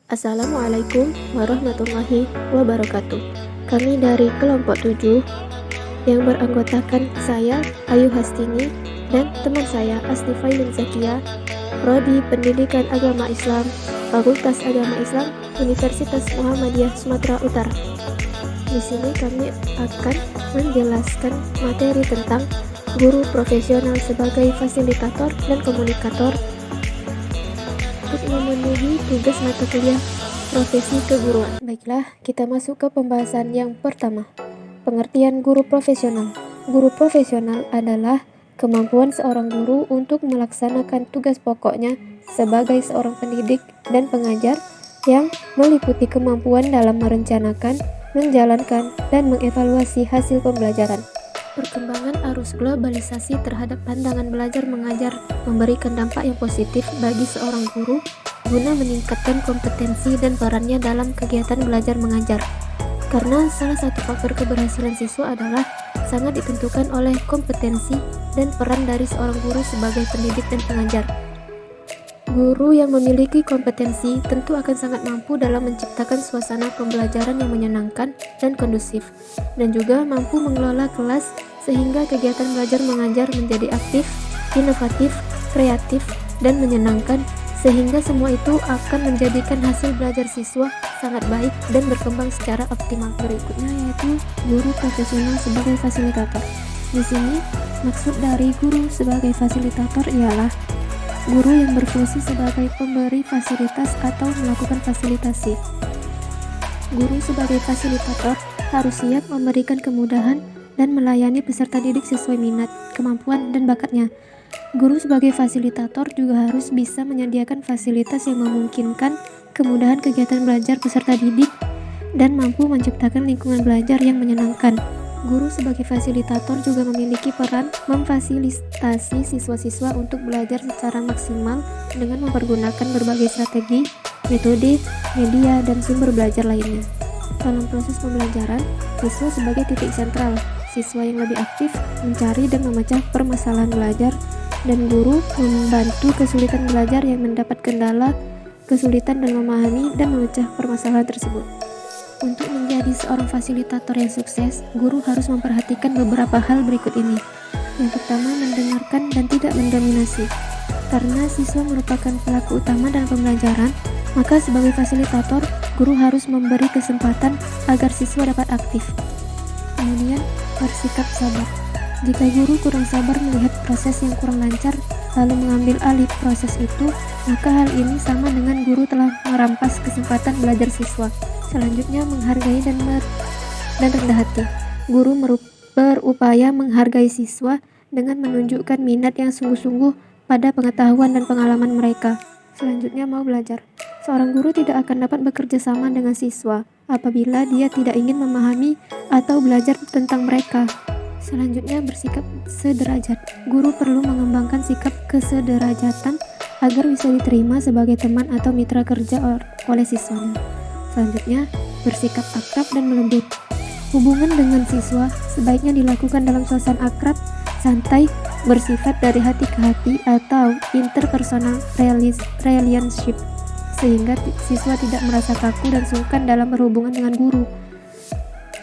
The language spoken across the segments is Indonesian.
Assalamualaikum warahmatullahi wabarakatuh. Kami dari kelompok 7 yang beranggotakan saya, Ayu Hastini, dan teman saya, Asnifailin Zakia, Prodi Pendidikan Agama Islam, Fakultas Agama Islam, Universitas Muhammadiyah Sumatera Utara. Di sini kami akan menjelaskan materi tentang guru profesional sebagai fasilitator dan komunikator untuk memenuhi tugas mata kuliah profesi keguruan. Baiklah, kita masuk ke pembahasan yang pertama. Pengertian guru profesional. Guru profesional adalah kemampuan seorang guru untuk melaksanakan tugas pokoknya sebagai seorang pendidik dan pengajar yang meliputi kemampuan dalam merencanakan, menjalankan, dan mengevaluasi hasil pembelajaran. Perkembangan arus globalisasi terhadap pandangan belajar mengajar memberikan dampak yang positif bagi seorang guru guna meningkatkan kompetensi dan perannya dalam kegiatan belajar mengajar. Karena salah satu faktor keberhasilan siswa adalah sangat ditentukan oleh kompetensi dan peran dari seorang guru sebagai pendidik dan pengajar. Guru yang memiliki kompetensi tentu akan sangat mampu dalam menciptakan suasana pembelajaran yang menyenangkan dan kondusif, dan juga mampu mengelola kelas sehingga kegiatan belajar mengajar menjadi aktif, inovatif, kreatif, dan menyenangkan, sehingga semua itu akan menjadikan hasil belajar siswa sangat baik dan berkembang secara optimal. Berikutnya yaitu guru profesional sebagai fasilitator. Di sini maksud dari guru sebagai fasilitator ialah guru yang berfungsi sebagai pemberi fasilitas atau melakukan fasilitasi. Guru sebagai fasilitator harus siap memberikan kemudahan dan melayani peserta didik sesuai minat, kemampuan, dan bakatnya. Guru sebagai fasilitator juga harus bisa menyediakan fasilitas yang memungkinkan kemudahan kegiatan belajar peserta didik dan mampu menciptakan lingkungan belajar yang menyenangkan. Guru sebagai fasilitator juga memiliki peran memfasilitasi siswa-siswa untuk belajar secara maksimal dengan mempergunakan berbagai strategi, metode, media, dan sumber belajar lainnya. Dalam proses pembelajaran, siswa sebagai titik sentral, siswa yang lebih aktif mencari dan memecah permasalahan belajar, dan guru membantu kesulitan belajar yang mendapat kendala, kesulitan dalam memahami dan memecah permasalahan tersebut. Untuk menjadi seorang fasilitator yang sukses, guru harus memperhatikan beberapa hal berikut ini. Yang pertama, mendengarkan dan tidak mendominasi. Karena siswa merupakan pelaku utama dalam pembelajaran, maka sebagai fasilitator, guru harus memberi kesempatan agar siswa dapat aktif. Kemudian, bersikap sabar. Jika guru kurang sabar melihat proses yang kurang lancar, lalu mengambil alih proses itu, maka hal ini sama dengan guru telah merampas kesempatan belajar siswa. Selanjutnya, menghargai dan rendah hati. Guru berupaya menghargai siswa dengan menunjukkan minat yang sungguh-sungguh pada pengetahuan dan pengalaman mereka. Selanjutnya, mau belajar. Seorang guru tidak akan dapat bekerja sama dengan siswa apabila dia tidak ingin memahami atau belajar tentang mereka. Selanjutnya, bersikap sederajat. Guru perlu mengembangkan sikap kesederajatan agar bisa diterima sebagai teman atau mitra kerja oleh siswanya. Selanjutnya, bersikap akrab dan melembut. Hubungan dengan siswa sebaiknya dilakukan dalam suasana akrab, santai, bersifat dari hati ke hati atau interpersonal relationship, sehingga siswa tidak merasa kaku dan sungkan dalam berhubungan dengan guru.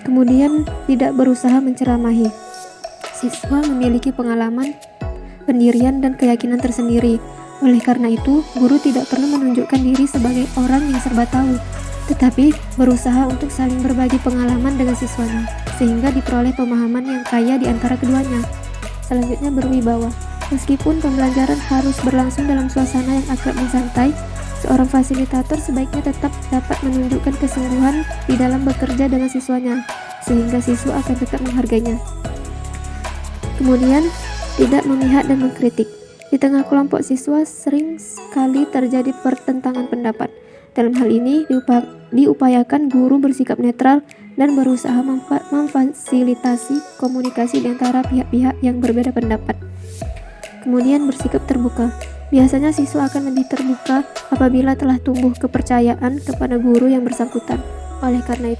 Kemudian, tidak berusaha menceramahi. Siswa memiliki pengalaman, pendirian, dan keyakinan tersendiri. Oleh karena itu, guru tidak perlu menunjukkan diri sebagai orang yang serba tahu, tetapi berusaha untuk saling berbagi pengalaman dengan siswanya, sehingga diperoleh pemahaman yang kaya di antara keduanya. Selanjutnya, berwibawa. Meskipun pembelajaran harus berlangsung dalam suasana yang akrab dan santai, seorang fasilitator sebaiknya tetap dapat menunjukkan kesungguhan di dalam bekerja dengan siswanya, sehingga siswa akan tetap menghargainya. Kemudian, tidak memihak dan mengkritik. Di tengah kelompok siswa sering sekali terjadi pertentangan pendapat. Dalam hal ini, diupayakan guru bersikap netral dan berusaha memfasilitasi komunikasi di antara pihak-pihak yang berbeda pendapat. Kemudian, bersikap terbuka. Biasanya siswa akan lebih terbuka apabila telah tumbuh kepercayaan kepada guru yang bersangkutan. Oleh karena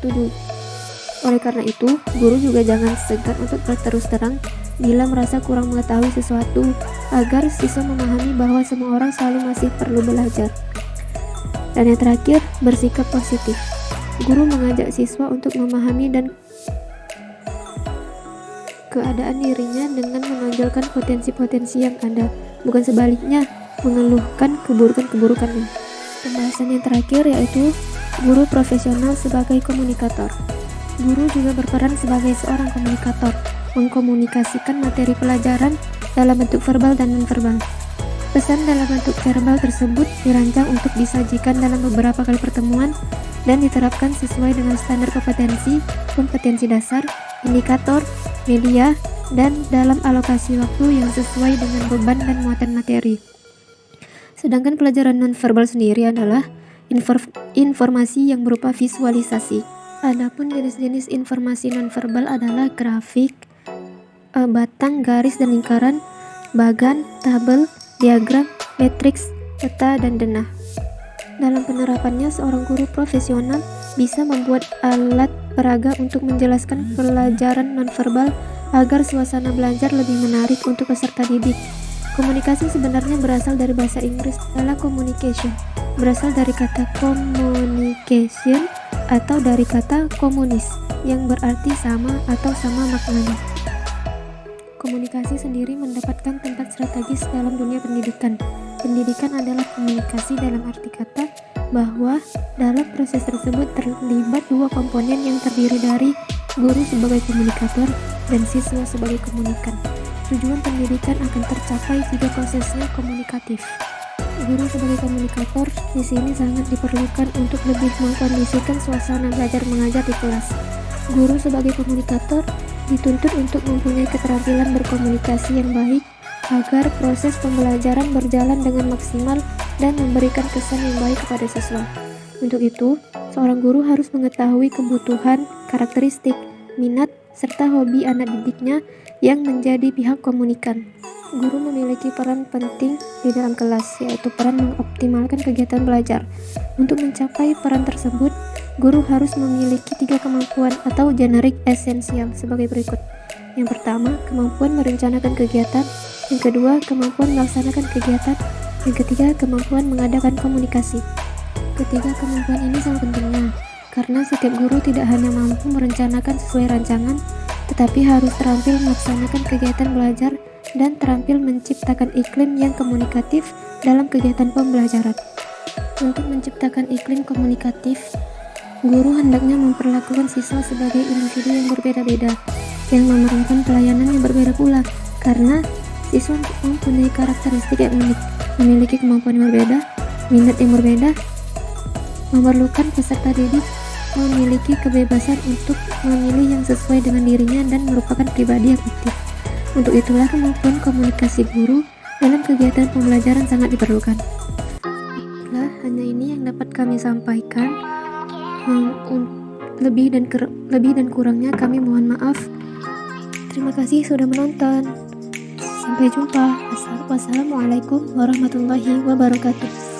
itu, guru juga jangan segan untuk berterus terang bila merasa kurang mengetahui sesuatu, agar siswa memahami bahwa semua orang selalu masih perlu belajar. Dan yang terakhir, bersikap positif. Guru mengajak siswa untuk memahami dan keadaan dirinya dengan menonjolkan potensi-potensi yang ada, bukan sebaliknya mengeluhkan keburukan-keburukannya. Pembahasan yang terakhir yaitu guru profesional sebagai komunikator. Guru juga berperan sebagai seorang komunikator, mengkomunikasikan materi pelajaran dalam bentuk verbal dan non-verbal. Pesan dalam bentuk verbal tersebut dirancang untuk disajikan dalam beberapa kali pertemuan dan diterapkan sesuai dengan standar kompetensi dasar, indikator, media, dan dalam alokasi waktu yang sesuai dengan beban dan muatan materi. Sedangkan pelajaran non-verbal sendiri adalah informasi yang berupa visualisasi. Adapun jenis-jenis informasi non-verbal adalah grafik, batang, garis dan lingkaran, bagan, tabel, diagram, matriks, peta, dan denah. Dalam penerapannya, seorang guru profesional bisa membuat alat peraga untuk menjelaskan pelajaran nonverbal agar suasana belajar lebih menarik untuk peserta didik. Komunikasi sebenarnya berasal dari bahasa Inggris adalah communication, berasal dari kata communication atau dari kata komunis yang berarti sama atau sama maknanya. Komunikasi sendiri mendapatkan tempat strategis dalam dunia pendidikan. Pendidikan adalah komunikasi dalam arti kata bahwa dalam proses tersebut terlibat dua komponen yang terdiri dari guru sebagai komunikator dan siswa sebagai komunikan. Tujuan pendidikan akan tercapai jika prosesnya komunikatif. Guru sebagai komunikator di sini sangat diperlukan untuk lebih mengkondisikan suasana belajar mengajar di kelas. Guru sebagai komunikator dituntut untuk mempunyai keterampilan berkomunikasi yang baik agar proses pembelajaran berjalan dengan maksimal dan memberikan kesan yang baik kepada siswa. Untuk itu, seorang guru harus mengetahui kebutuhan, karakteristik, minat, serta hobi anak didiknya yang menjadi pihak komunikan. Guru memiliki peran penting di dalam kelas, yaitu peran mengoptimalkan kegiatan belajar. Untuk mencapai peran tersebut, guru harus memiliki 3 kemampuan atau generik esensial sebagai berikut. Yang pertama, kemampuan merencanakan kegiatan. Yang kedua, kemampuan melaksanakan kegiatan. Yang ketiga, kemampuan mengadakan komunikasi. Ketiga kemampuan ini sangat pentingnya, karena setiap guru tidak hanya mampu merencanakan sesuai rancangan, tetapi harus terampil melaksanakan kegiatan belajar dan terampil menciptakan iklim yang komunikatif dalam kegiatan pembelajaran. Untuk menciptakan iklim komunikatif, guru hendaknya memperlakukan siswa sebagai individu yang berbeda-beda, yang memerlukan pelayanan yang berbeda pula, karena siswa mempunyai karakteristik yang unik, memiliki kemampuan yang berbeda, minat yang berbeda, memerlukan peserta didik memiliki kebebasan untuk memilih yang sesuai dengan dirinya dan merupakan pribadi yang aktif. Untuk itulah kemampuan komunikasi guru dalam kegiatan pembelajaran sangat diperlukan. Nah, hanya ini yang dapat kami sampaikan. Lebih dan kurangnya kami mohon maaf. Terima kasih sudah menonton. Sampai jumpa. Wassalamualaikum warahmatullahi wabarakatuh.